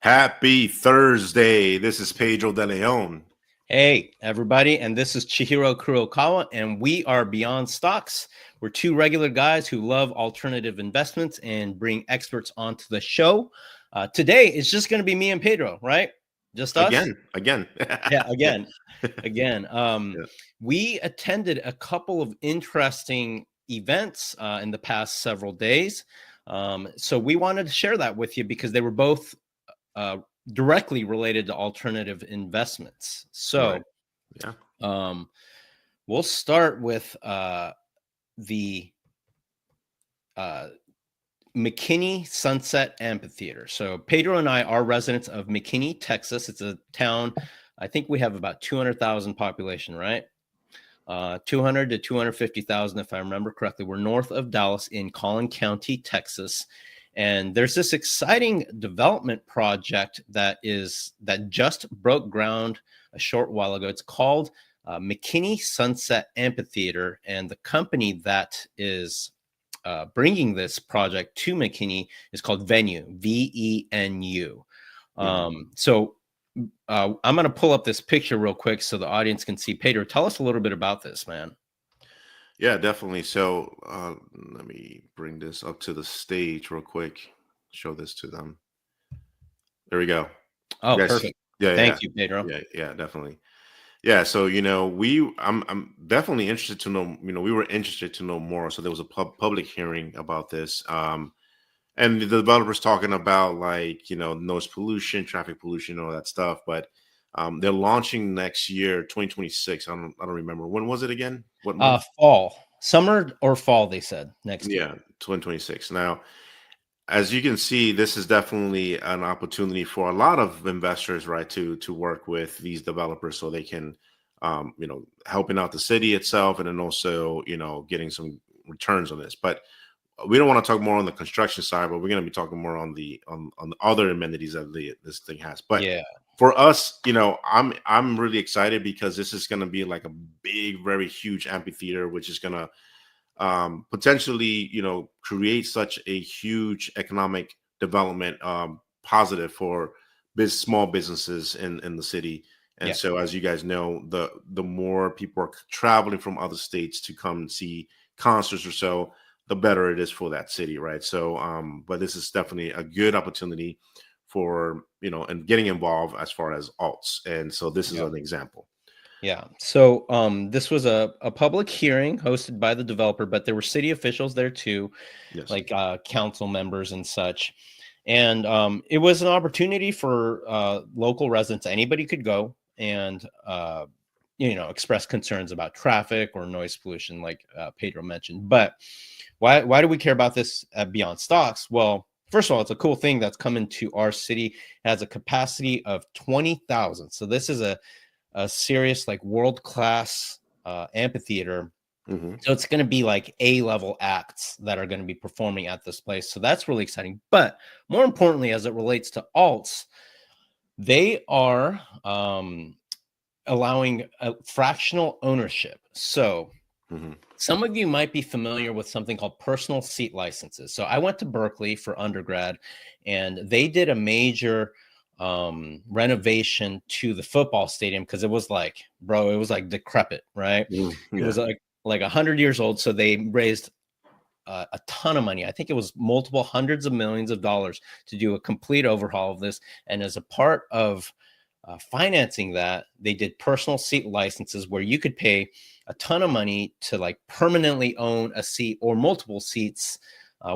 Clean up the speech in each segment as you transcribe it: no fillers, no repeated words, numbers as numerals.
Happy Thursday. This is Pedro De Leon. Hey, everybody, and this is Chihiro Kurokawa, and we are Beyond Stocks. We're two regular guys who love alternative investments and bring experts onto the show. Today, it's just going to be me and Pedro, right? Just us? Again. Yeah, again. Yeah. We attended a couple of interesting events in the past several days. So we wanted to share that with you because they were both uh, directly related to alternative investments. Right. So Yeah. we'll start with the McKinney Sunset Amphitheater. So Pedro and I are residents of McKinney, Texas. It's a town, I think we have about 200,000 population, right? 200 to 250,000, if I remember correctly. We're north of Dallas in Collin County, Texas. And there's this exciting development project that just broke ground a short while ago. It's called McKinney Sunset Amphitheater, and the company that is bringing this project to McKinney is called Venu, VENU. So I'm going to pull up this picture real quick so the audience can see. Pedro, tell us a little bit about this, man. Yeah, definitely. So let me bring this up to the stage real quick. Show this to them. There we go. Oh, Yes. perfect. Thank you, Pedro. Yeah, definitely. Yeah, so I'm definitely interested to know. We were interested to know more. So there was a public hearing about this. And the developers talking about noise pollution, traffic pollution, all that stuff. But they're launching next year, 2026. I don't remember, when was it again? What month? Fall, summer or fall? They said next year. Yeah, 2026. Now, as you can see, this is definitely an opportunity for a lot of investors, right, to work with these developers so they can, helping out the city itself, and then also, getting some returns on this. But we don't want to talk more on the construction side, but we're going to be talking more on the other amenities that this thing has. But Yeah, for us, I'm really excited because this is going to be like a big, very huge amphitheater, which is going to potentially, create such a huge economic development, positive for small businesses in the city. And yeah, so, as you guys know, the more people are traveling from other states to come and see concerts or so, the better it is for that city, right? So, but this is definitely a good opportunity for, and getting involved as far as alts. And so this is yeah. an example. Yeah. So this was a public hearing hosted by the developer, but there were city officials there too, Yes. like council members and such. And it was an opportunity for local residents. Anybody could go and express concerns about traffic or noise pollution, like Pedro mentioned. But why do we care about this at Beyond Stocks? Well, first of all, it's a cool thing that's coming to our city. It has a capacity of 20,000. So this is a serious, like, world-class amphitheater. Hmm. So it's going to be like A-level acts that are going to be performing at this place. So that's really exciting. But more importantly, as it relates to alts, they are allowing a fractional ownership. So Hmm. some of you might be familiar with something called personal seat licenses. So I went to Berkeley for undergrad, and they did a major renovation to the football stadium because it was like, bro, it was like decrepit, right? Yeah. It was like 100 years old. So they raised a ton of money. I think it was multiple hundreds of millions of dollars to do a complete overhaul of this. And as a part of financing that, they did personal seat licenses where you could pay a ton of money to like permanently own a seat or multiple seats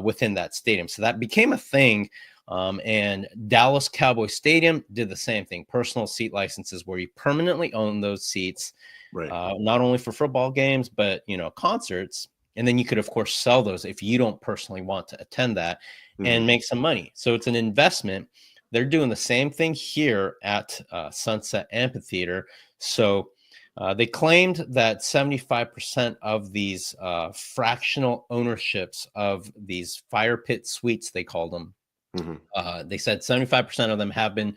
within that stadium. So that became a thing. And Dallas Cowboy Stadium did the same thing, personal seat licenses where you permanently own those seats, Right. not only for football games, but, concerts. And then you could, of course, sell those if you don't personally want to attend that and make some money. So it's an investment. They're doing the same thing here at Sunset Amphitheater. So they claimed that 75% of these fractional ownerships of these fire pit suites, they called them, they said 75% of them have been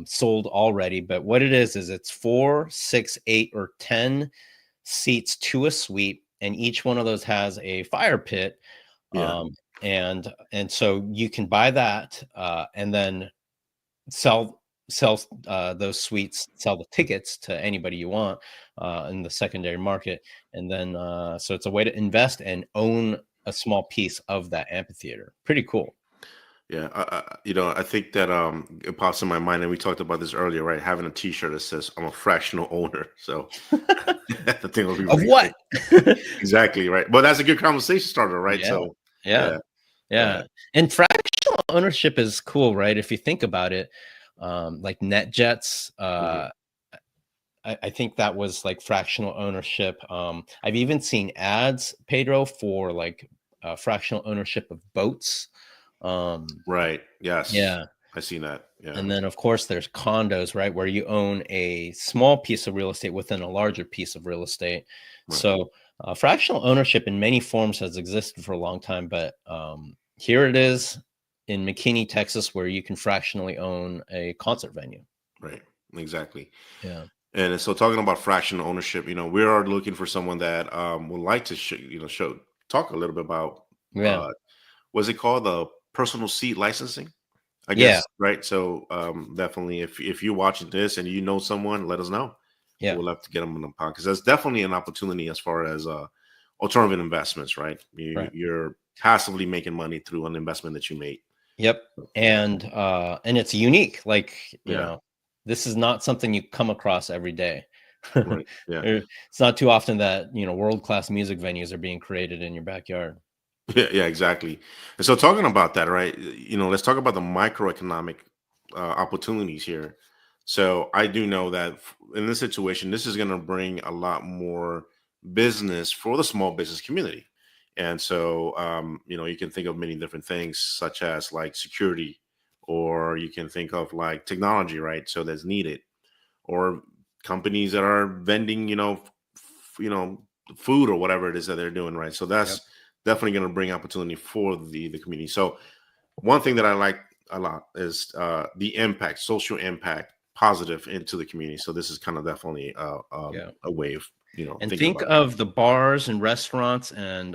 sold already. But what it is it's 4, 6, 8, or 10 seats to a suite, and each one of those has a fire pit. Yeah. And so you can buy that, and then sell those suites, sell the tickets to anybody you want in the secondary market, and then so it's a way to invest and own a small piece of that amphitheater. Pretty cool. Yeah, I think that it pops in my mind, and we talked about this earlier, right? Having a T-shirt that says "I'm a fractional owner," so the thing will be Of pretty what? exactly right. But that's a good conversation starter, right? Yeah, So yeah, yeah, yeah, yeah. And fractional ownership is cool, right? If you think about it, like NetJets, mhm, I think that was like fractional ownership. I've even seen ads, Pedro, for like fractional ownership of boats. Um, right. Yes, yeah. I seen that. Yeah, And then, of course, there's condos, right, where you own a small piece of real estate within a larger piece of real estate. right. So, fractional ownership in many forms has existed for a long time, but here it is in McKinney, Texas, where you can fractionally own a concert venue. Right, exactly. Yeah. And so, talking about fractional ownership, we are looking for someone that would like to, show talk a little bit about Yeah. uh, what's it called, the personal seat licensing, I Yeah. guess, right? So, definitely, if you're watching this and you know someone, let us know. Yeah. We'll have to get them on the podcast. That's definitely an opportunity as far as alternative investments, right? Right. You're passively making money through an investment that you made. Yep. And it's unique. Like, Yeah, this is not something you come across every day. right. Yeah. It's not too often that, world-class music venues are being created in your backyard. Yeah, yeah, exactly. And so talking about that, right? Let's talk about the microeconomic opportunities here. So I do know that in this situation, this is going to bring a lot more business for the small business community. And so, you can think of many different things, such as like security, or you can think of like technology, right? So that's needed, or companies that are vending, food or whatever it is that they're doing, right? So Yep. that's definitely going to bring opportunity for the community. So one thing that I like a lot is the impact, social impact, positive into the community. So this is kind of definitely Yeah. a way of And thinking think about it. of the bars and restaurants and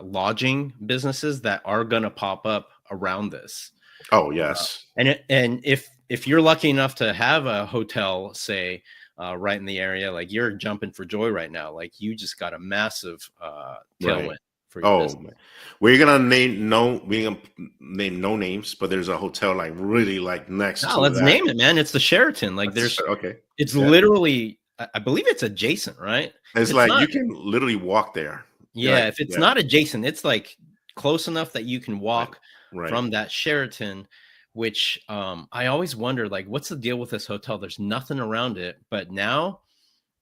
lodging businesses that are going to pop up around this. Oh Uh, yes, and if you're lucky enough to have a hotel, say, right in the area, like you're jumping for joy right now. Like you just got a massive right. tailwind for your Oh, business. man. We're gonna name no names, but there's a hotel like really like next No, to let's that. name it, man. It's the Sheraton. Like Okay, it's yeah. literally, I believe it's adjacent, right? If It's it's like not, you can literally walk there. You're yeah, like, if it's yeah, not adjacent, it's like close enough that you can right, walk right. from that Sheraton, which I always wonder, like, what's the deal with this hotel? There's nothing around it, but now,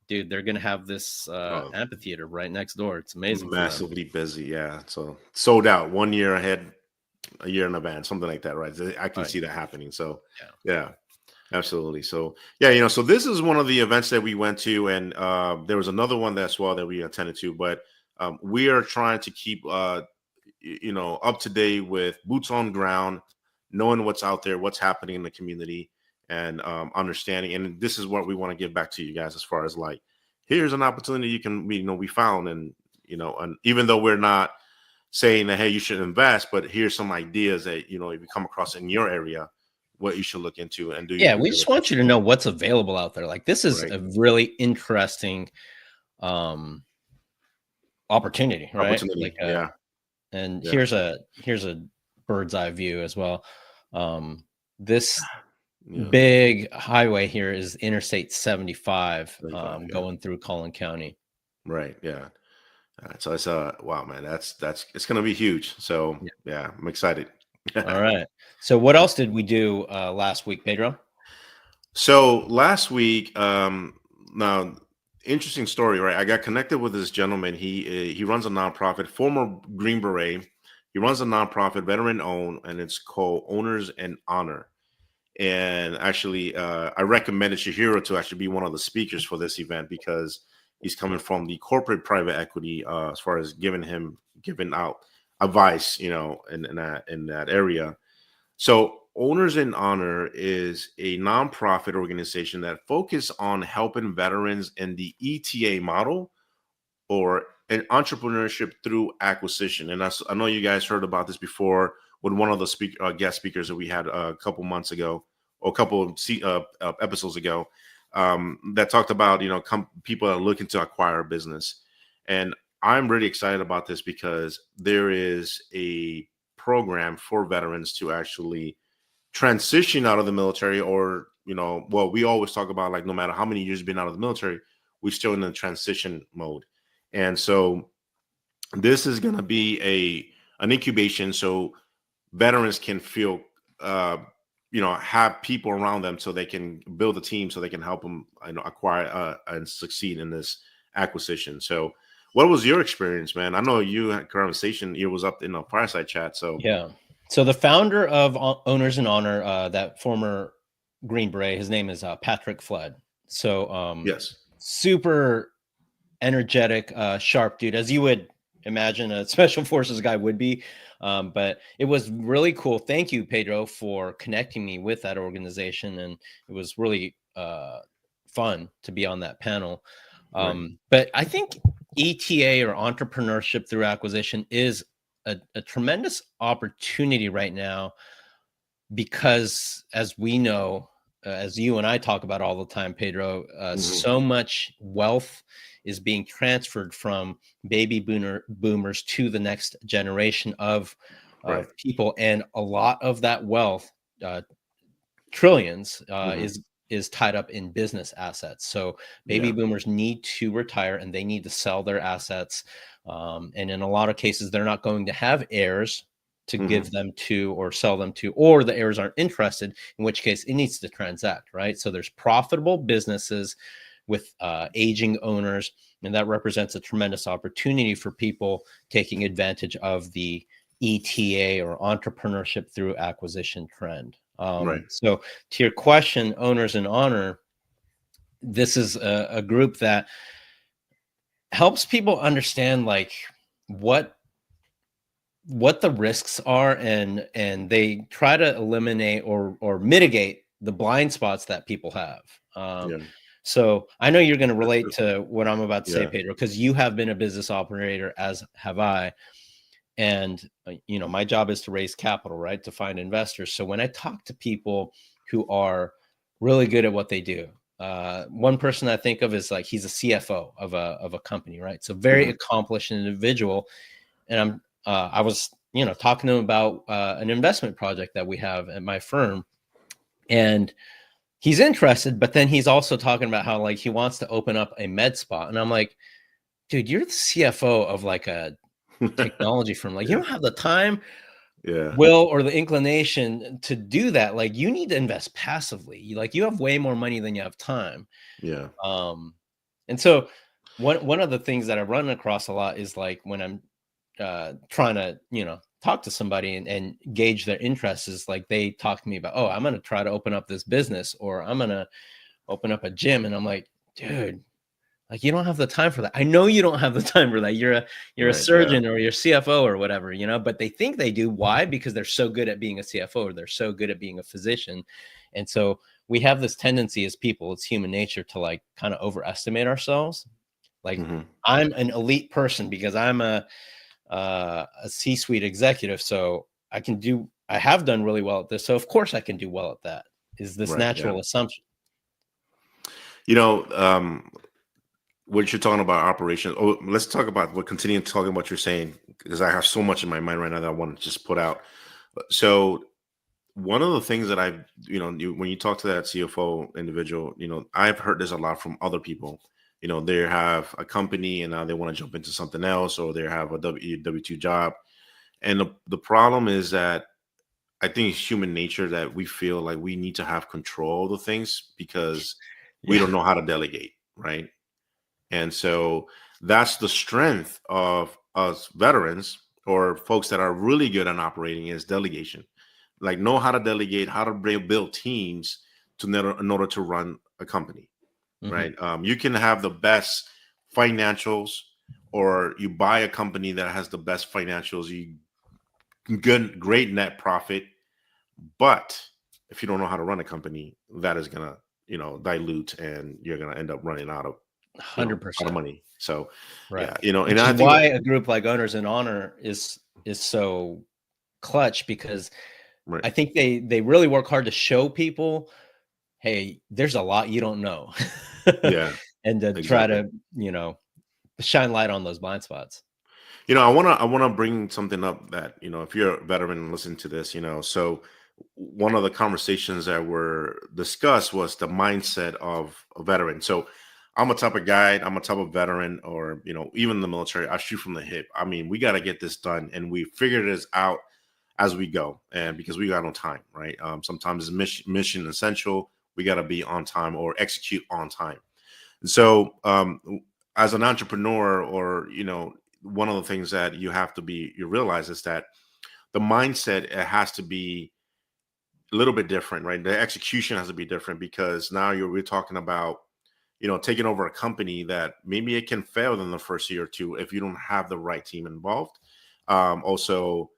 dude, they're gonna have this Oh, amphitheater right next door. It's amazing for them. massively busy. Yeah. So sold out 1 year ahead, a year in advance, something like that, right? So I can Right. see that happening. So Yeah. yeah, absolutely. So yeah, so this is one of the events that we went to, and there was another one as well that we attended to, but we are trying to keep up to date with boots on ground, knowing what's out there, what's happening in the community, and understanding. And this is what we want to give back to you guys, as far as like, here's an opportunity we found, and and even though we're not saying that hey you should invest, but here's some ideas that if you come across in your area, what you should look into and do your Yeah, due we just diligence. want you to know what's available out there. Like this is Right. a really interesting um opportunity, right? Opportunity. Like Yeah. and Yeah. here's a bird's eye view as well. This Yeah. big highway here is Interstate 75 Yeah. going through Collin County. Right. Yeah. So it's wow, man, that's it's gonna be huge. So Yeah. yeah, I'm excited. All right. So what else did we do last week, Pedro? So last week, now interesting story, right? I got connected with this gentleman. He runs a nonprofit, former Green Beret. He runs a nonprofit, veteran owned, and it's called Owners and Honor. And actually, I recommended Shihiro to actually be one of the speakers for this event, because he's coming from the corporate private equity, as far as giving out advice, in that area. So, Owners in Honor is a nonprofit organization that focus on helping veterans in the ETA model, or an entrepreneurship through acquisition. And I know you guys heard about this before with one of the guest speakers that we had a couple months ago, a couple of episodes ago, that talked about, people are looking to acquire a business. And I'm really excited about this because there is a program for veterans to actually transition out of the military, or, well, we always talk about, like, no matter how many years you've been out of the military, we're still in the transition mode. And so this is going to be an incubation, so veterans can feel, have people around them, so they can build a team, so they can help them, acquire and succeed in this acquisition. So what was your experience, man? I know you had conversation, you was up in a fireside chat. So Yeah. So the founder of Owners in Honor, that former Green Beret, his name is Patrick Flood. So yes. super energetic, sharp dude, as you would imagine a special forces guy would be. But it was really cool. Thank you, Pedro, for connecting me with that organization. And it was really fun to be on that panel. Right. But I think ETA, or entrepreneurship through acquisition, is a tremendous opportunity right now, because as we know, as you and I talk about all the time, Pedro, so much wealth is being transferred from baby boomers to the next generation of people. And a lot of that wealth, trillions, is tied up in business assets. So baby boomers need to retire, and they need to sell their assets. And in a lot of cases, they're not going to have heirs to give them to or sell them to, or the heirs aren't interested, in which case it needs to transact, right? So there's profitable businesses with aging owners, and that represents a tremendous opportunity for people taking advantage of the ETA, or entrepreneurship through acquisition trend. So to your question, Owners in Honor, this is a group that helps people understand, like, what the risks are, and they try to eliminate or mitigate the blind spots that people have. So I know you're going to relate to what I'm about to say, Pedro, because you have been a business operator, as have I. And, my job is to raise capital, right? To find investors. So when I talk to people who are really good at what they do, one person I think of is, like, he's a CFO of a company, right? So very accomplished individual. And I was, talking to him about an investment project that we have at my firm, and he's interested, but then he's also talking about how, like, he wants to open up a med spa. And I'm like, dude, you're the CFO of, like, a technology firm. Like, you don't have the time, will, or the inclination to do that. Like, you need to invest passively. You have way more money than you have time. And so one of the things that I run across a lot is, like, when I'm trying to, talk to somebody and gauge their interests, is like, they talk to me about, oh, I'm going to try to open up this business, or I'm going to open up a gym. And I'm like, dude, like, you don't have the time for that. I know you don't have the time for that. You're a surgeon, or you're CFO, or whatever, but they think they do. Why? Because they're so good at being a CFO, or they're so good at being a physician. And so we have this tendency as people, it's human nature, to, like, kind of overestimate ourselves. Like, I'm an elite person because I'm a C-suite executive. So I have done really well at this. So of course I can do well at that, is this natural assumption. What you're talking about operations. Oh, let's talk about continue talking about what you're saying, because I have so much in my mind right now that I want to just put out. So one of the things that I've, when you talk to that CFO individual, I've heard this a lot from other people. They have a company and now they want to jump into something else, or they have a W-2 job. And the problem is that I think it's human nature that we feel like we need to have control of the things, because we don't know how to delegate, right? And so that's the strength of us veterans, or folks that are really good at operating, is delegation. Like, know how to delegate, how to build teams in order to run a company, right? You can have the best financials, or you buy a company that has the best financials, great net profit. But if you don't know how to run a company, that is going to, dilute, and you're going to end up running out of 100% money. So, right. and I think why a group like Owners in Honor is so clutch, because Right. I think they really work hard to show people, hey, there's a lot you don't know, Yeah, and to try exactly. to shine light on those blind spots. I wanna bring something up that, if you're a veteran and listen to this, so one of the conversations that were discussed was the mindset of a veteran. So I'm a type of guy, I'm a type of veteran, or even in the military, I shoot from the hip. I mean, we got to get this done, and we figured this out as we go, and because we got no time, right? Sometimes it's mission essential. We got to be on time or execute on time. So, as an entrepreneur, or one of the things that you realize is that the mindset, it has to be a little bit different, right? The execution has to be different, because now we're talking about taking over a company that maybe it can fail in the first year or two if you don't have the right team involved. Also,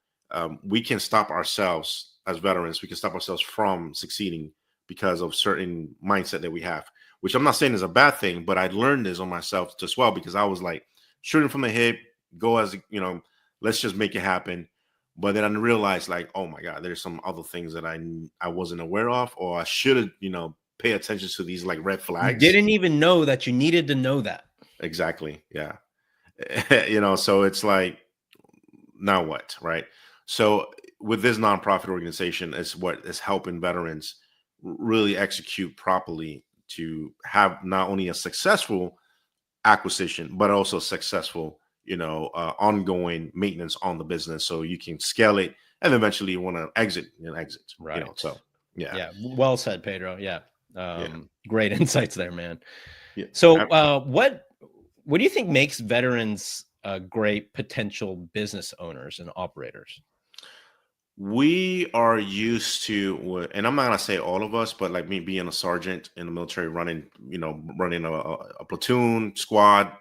we can stop ourselves as veterans. We can stop ourselves from succeeding because of certain mindset that we have, which I'm not saying is a bad thing, but I learned this on myself as well, because I was like shooting from the hip, go as let's just make it happen. But then I realized, like, oh my God, there's some other things that I wasn't aware of, or I should have pay attention to these like red You flags. didn't even know that you needed to know that. Exactly. Yeah. So it's like, now what, right? So with this nonprofit organization, is what is helping veterans really execute properly to have not only a successful acquisition, but also successful, ongoing maintenance on the business, so you can scale it, and eventually you want to exit. Right. So yeah, Yeah. Well said, Pedro. Yeah. yeah, Great insights there, man. yeah. So, what do you think makes veterans great potential business owners and operators? We are used to, and I'm not gonna say all of us, but like me being a sergeant in the military, running a platoon squad,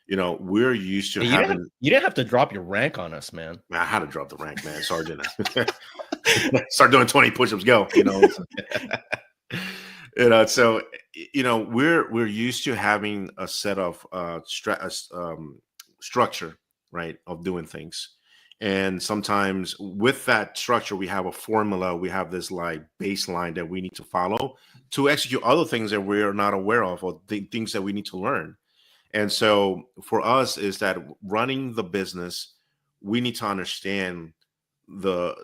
we're used to Hey, having. you didn't have to drop your rank on us, man. Man, I had to drop the rank, man, sergeant. Start doing 20 push-ups, go. So we're used to having a set of structure, right, of doing things. And sometimes with that structure, we have a formula, we have this like baseline that we need to follow to execute other things that we're not aware of, or things that we need to learn. And so for us is that running the business, we need to understand the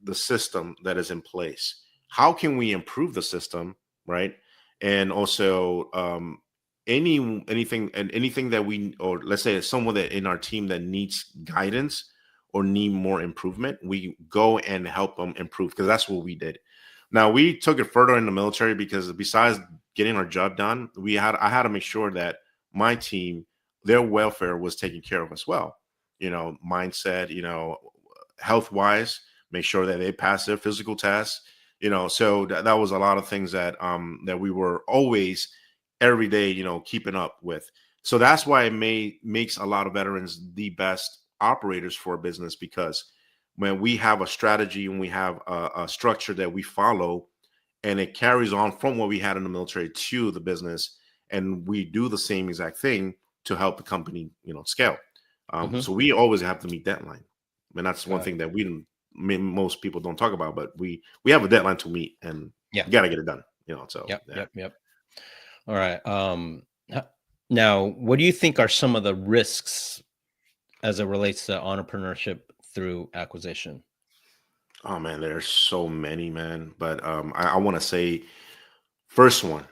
the system that is in place. How can we improve the system, right? And also, anything that we, or let's say someone that in our team that needs guidance or need more improvement, we go and help them improve, because that's what we did. Now we took it further in the military, because besides getting our job done, I had to make sure that my team, their welfare was taken care of as well. Mindset, health wise, make sure that they pass their physical tests. So that was a lot of things that we were always every day, keeping up with. So that's why makes a lot of veterans the best operators for a business, because when we have a strategy and we have a structure that we follow, and it carries on from what we had in the military to the business, and we do the same exact thing to help the company scale. So we always have to meet deadline, and that's one Got it. thing that most people don't talk about, but we have a deadline to meet, and Yeah. you got to get it done. So Yep. yeah. Yep. Yep. All right. Now, what do you think are some of the risks as it relates to entrepreneurship through acquisition? Oh man, there's so many, man. But I want to say, first one,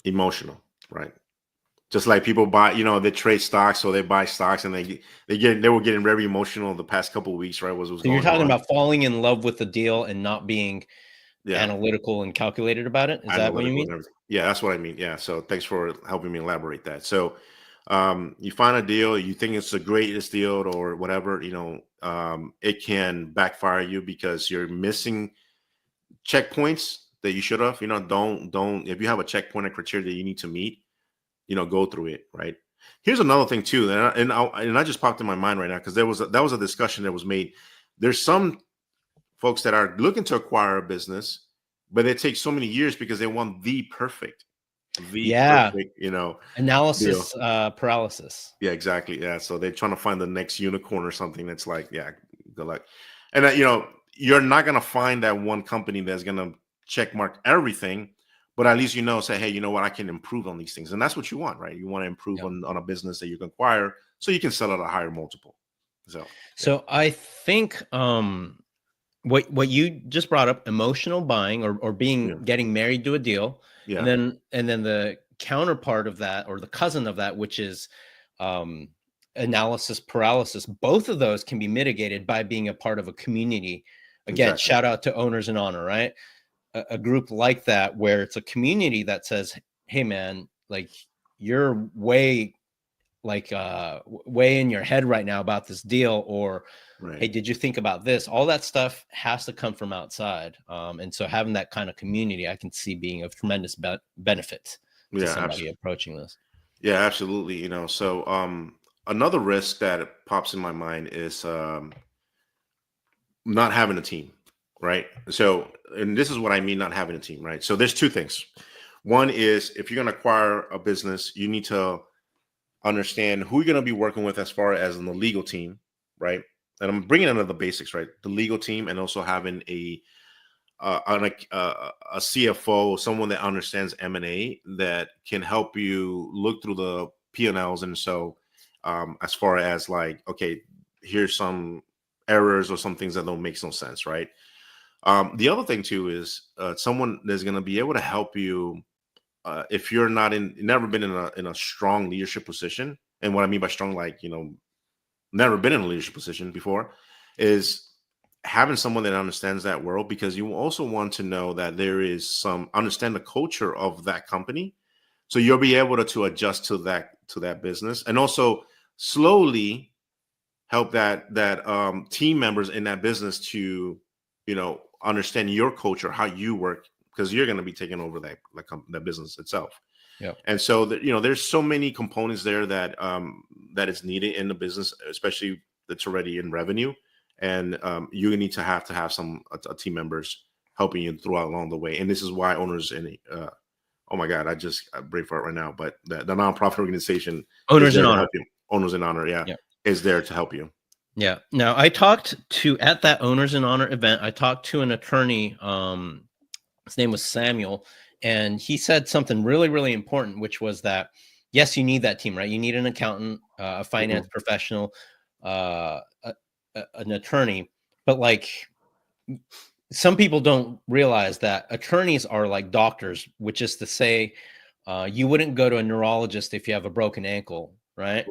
emotional, right? Just like people buy, they trade stocks, so they buy stocks, and they were getting very emotional the past couple of weeks, right? Was So you're going talking on? about falling in love with the deal and not being Yeah, analytical and calculated about it. Is that what you analytical mean? and everything. Yeah, that's what I mean. Yeah. So thanks for helping me elaborate that. So you find a deal, you think it's the greatest deal or whatever, it can backfire you because you're missing checkpoints that you should have. Don't if you have a checkpoint and criteria that you need to meet, go through it, right? Here's another thing too, and I just popped in my mind right now, because that was a discussion that was made. There's some folks that are looking to acquire a business, but it takes so many years because they want the Yeah. perfect, deal. Analysis paralysis. Yeah, exactly. Yeah, so they're trying to find the next unicorn or something. That's like, yeah, good luck. And you're not going to find that one company that's going to check mark everything, but at least, say, hey, you know what, I can improve on these things. And that's what you want, right? You want to improve Yeah. on a business that you can acquire so you can sell at a higher multiple. So I think what you just brought up, emotional buying or getting married to a deal, Yeah. and then the counterpart of that, or the cousin of that, which is analysis paralysis. Both of those can be mitigated by being a part of a community. Again, Exactly. shout out to Owners in Honor, right? A group like that, where it's a community that says, hey man, like, you're way in your head right now about this deal, or Right. hey, did you think about this? All that stuff has to come from outside. And so having that kind of community, I can see being of tremendous benefit to somebody approaching this. Yeah, absolutely. So another risk that pops in my mind is not having a team, right? So, and this is what I mean, not having a team, right? So there's two things. One is, if you're going to acquire a business, you need to understand who you're going to be working with as far as in the legal team, right? And I'm bringing under the basics, right? The legal team, and also having a CFO, someone that understands M&A, that can help you look through the P&Ls. And so as far as like, okay, here's some errors or some things that don't make no sense, right? The other thing too is someone that's going to be able to help you if you're never been in a strong leadership position. And what I mean by strong, like, never been in a leadership position before, is having someone that understands that world, because you also want to know that there is understand the culture of that company. So you'll be able to adjust to that business, and also slowly help that team members in that business to, understand your culture, how you work, because you're going to be taking over that business itself. Yeah. And so there's so many components there that that is needed in the business, especially that's already in revenue. And you need to have some team members helping you throughout along the way. And this is why Owners in oh my God, I brain fart right now, but the nonprofit organization Owners in Honor. Owners in Honor, yeah, is there to help you. Yeah. Now, I talked to, at that Owners in Honor event, I talked to an attorney. His name was Samuel, and he said something really, really important, which was that, yes, you need that team, right? You need an accountant, a finance professional, an attorney, but like, some people don't realize that attorneys are like doctors, which is to say, you wouldn't go to a neurologist if you have a broken ankle, right?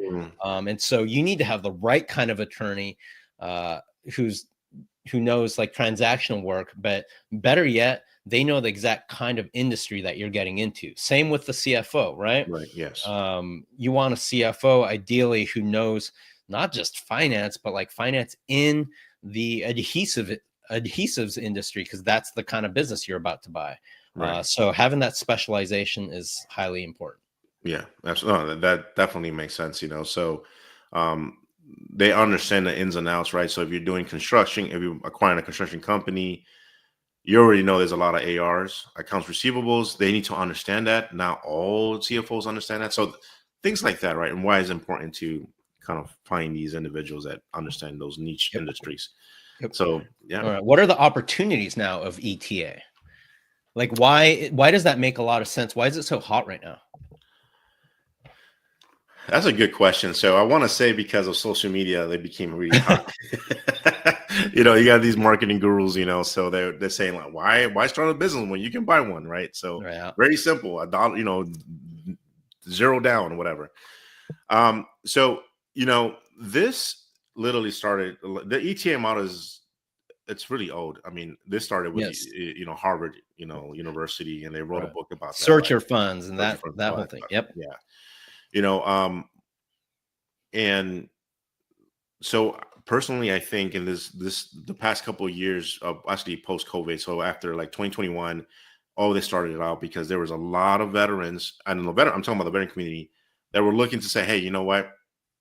And so you need to have the right kind of attorney who knows like transactional work, but better yet, they know the exact kind of industry that you're getting into. Same with the CFO, right? Right. Yes. You want a CFO ideally who knows not just finance, but like finance in the adhesives industry, because that's the kind of business you're about to buy. Right. So having that specialization is highly important. Yeah, absolutely. That definitely makes sense. So they understand the ins and outs, right? So if you're doing construction, if you're acquiring a construction company, you already know there's a lot of ARs, accounts receivables. They need to understand that. Not all CFOs understand that. So things like that, right? And why it's important to kind of find these individuals that understand those niche industries. So, yeah. All right. What are the opportunities now of ETA? Like, why does that make a lot of sense? Why is it so hot right now? That's a good question. So I want to say because of social media, they became really hot. You got these marketing gurus, so they're saying like, why start a business when you can buy one, right? So very simple, $1, $0 down, whatever. So, this literally started, the ETA model it's really old. I mean, this started with, Harvard, University, and they wrote a book about that. Searcher funds and that whole thing. Yep. Yeah. And so personally, I think in the past couple of years of actually post-COVID, so after like 2021, all this started out because there was a lot of veterans, and I'm talking about the veteran community, that were looking to say, hey, you know what?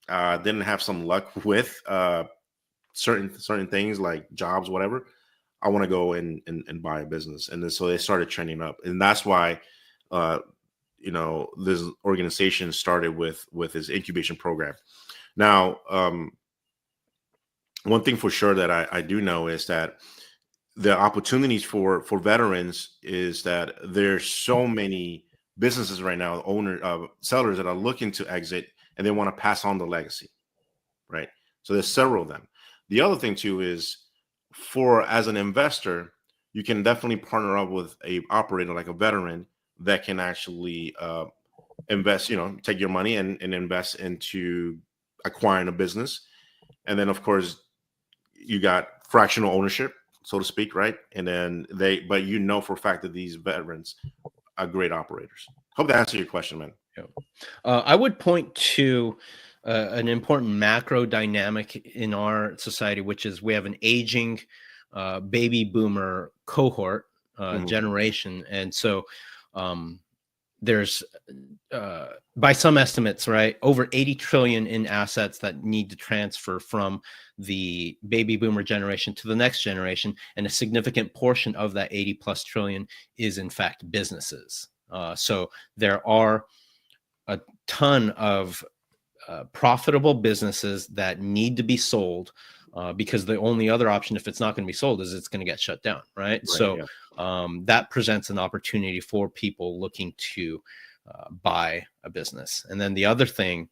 Didn't have some luck with certain things like jobs, whatever. I want to go and buy a business. And then so they started trending up. And that's why this organization started with this incubation program. Now, one thing for sure that I do know is that the opportunities for veterans is that there's so many businesses right now, sellers that are looking to exit and they want to pass on the legacy, right? So there's several of them. The other thing too is, for as an investor, you can definitely partner up with a operator like a veteran that can actually invest, take your money and invest into acquiring a business. And then of course you got fractional ownership, so to speak, right? And then but for a fact that these veterans are great operators. Hope that answers your question, man. Yeah. I would point to an important macro dynamic in our society, which is we have an aging baby boomer cohort generation. And so there's by some estimates, right, over 80 trillion in assets that need to transfer from the baby boomer generation to the next generation, and a significant portion of that 80 plus trillion is in fact businesses. So there are a ton of profitable businesses that need to be sold, because the only other option, if it's not going to be sold, is it's going to get shut down, right? So yeah. That presents an opportunity for people looking to buy a business. And then the other thing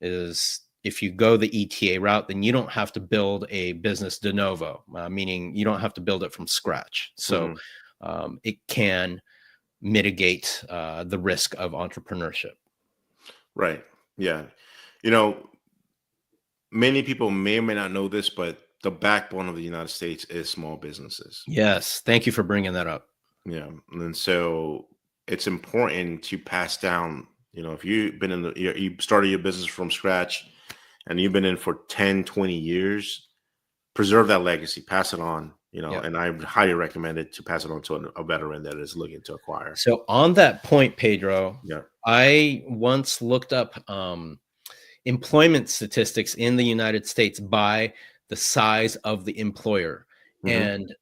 is, if you go the ETA route, then you don't have to build a business de novo, meaning you don't have to build it from scratch. So it can mitigate the risk of entrepreneurship. Right. Yeah. Many people may or may not know this, but the backbone of the United States is small businesses. Yes. Thank you for bringing that up. Yeah. And so it's important to pass down, if you've been you started your business from scratch and you've been in for 10, 20 years, preserve that legacy, pass it on, and I highly recommend it to pass it on to a veteran that is looking to acquire. So on that point, Pedro, I once looked up employment statistics in the United States by the size of the employer. And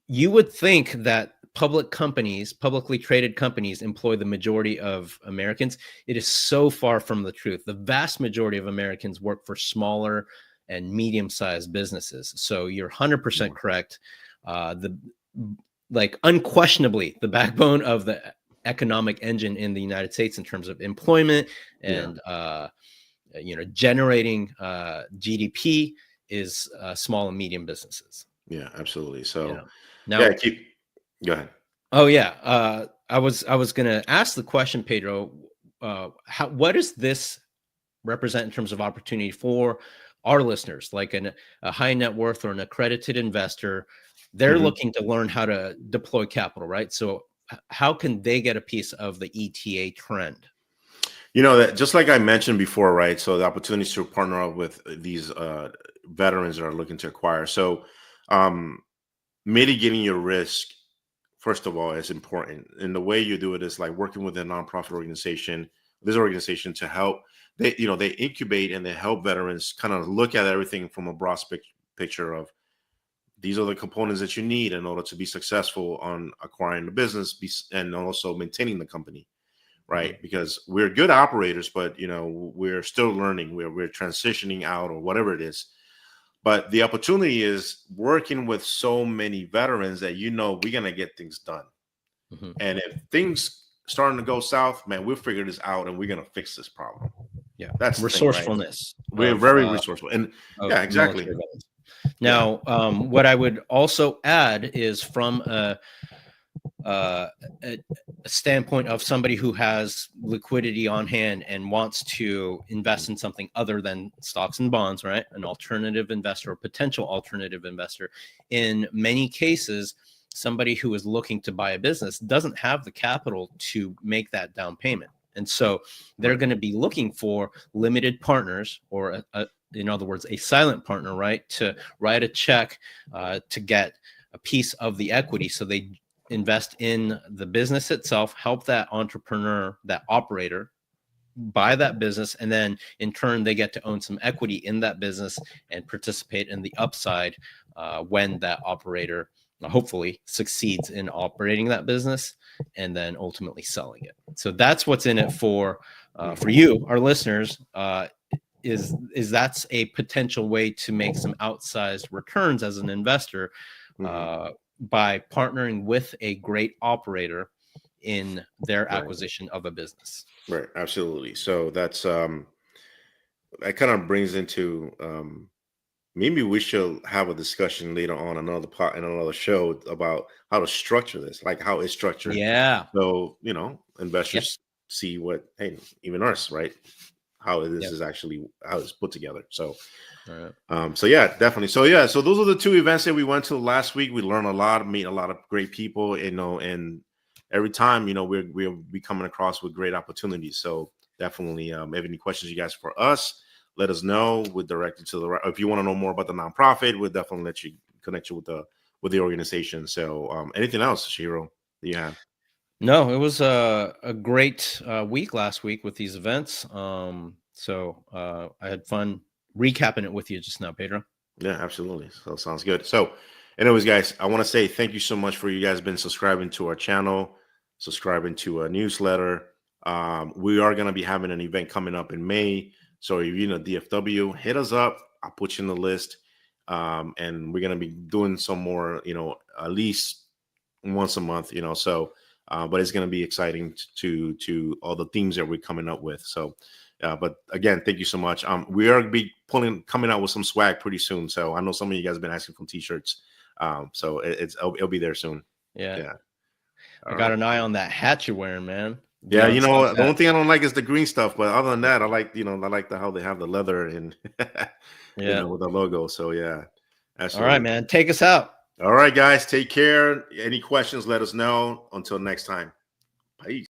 you would think that publicly traded companies employ the majority of Americans. It is so far from the truth. The vast majority of Americans work for smaller and medium-sized businesses. So you're 100% correct. Unquestionably, the backbone of the economic engine in the United States in terms of employment and generating GDP is small and medium businesses. Yeah, absolutely. So now, go ahead. Oh yeah, I was going to ask the question, Pedro. What does this represent in terms of opportunity for our listeners, like a high net worth or an accredited investor? They're looking to learn how to deploy capital, right? So how can they get a piece of the ETA trend? That just like I mentioned before, right? So the opportunities to partner up with these veterans that are looking to acquire. So mitigating your risk, first of all, is important. And the way you do it is like working with a nonprofit organization, to help. They incubate and they help veterans kind of look at everything from a broad picture of, these are the components that you need in order to be successful on acquiring the business and also maintaining the company, right? Because we're good operators, but we're still learning. We're transitioning out or whatever it is. But the opportunity is working with so many veterans that we're gonna get things done. And if things starting to go south, man, we'll figure this out and we're gonna fix this problem. Yeah, that's resourcefulness. We're very resourcable, and yeah, exactly. Now, what I would also add is from a standpoint of somebody who has liquidity on hand and wants to invest in something other than stocks and bonds, right? An alternative investor or potential alternative investor. In many cases, somebody who is looking to buy a business doesn't have the capital to make that down payment. And so they're going to be looking for limited partners, or in other words, a silent partner, right? To write a check to get a piece of the equity. So they invest in the business itself, help that entrepreneur, that operator, buy that business, and then in turn they get to own some equity in that business and participate in the upside when that operator hopefully succeeds in operating that business and then ultimately selling it. So that's what's in it for you, our listeners. Is that's a potential way to make some outsized returns as an investor by partnering with a great operator in their Right. acquisition of a business. Right. Absolutely. So that's that kind of brings into maybe we should have a discussion later on another part in another show about how to structure this, like how it's structured. Yeah. So, Yep. investors see what, hey, even us, right? How this Yep. is actually how it's put together. So, All right. so yeah, definitely. So yeah, so those are the two events that we went to last week. We learned a lot, meet a lot of great people, and every time, we're be coming across with great opportunities. So definitely, have any questions you guys for us, let us know. We'll direct you to the right. If you want to know more about the nonprofit, we'll definitely let you connect you with the organization. So, anything else, Shiro? Do you have? No, it was a great week last week with these events. So I had fun recapping it with you just now, Pedro. Yeah, absolutely. So sounds good. So, anyways, guys, I want to say thank you so much for you guys been subscribing to our channel, subscribing to a newsletter. We are going to be having an event coming up in May. So if you're in a DFW, hit us up. I'll put you in the list. And we're going to be doing some more, at least once a month, so but it's going to be exciting to all the themes that we're coming up with. So but again, thank you so much. We are be coming out with some swag pretty soon, so I know some of you guys have been asking for t-shirts. So it'll be there soon. Yeah. Yeah. I All got right. an eye on that Hatchie man. Yeah, Beyond the only Sunset. thing I don't like is the green stuff, but other than that, I like, I like how they have the leather and Yeah. with the logo. So yeah, All right, absolutely. man. Take us out. All right, guys, take care. Any questions, let us know. Until next time. Peace.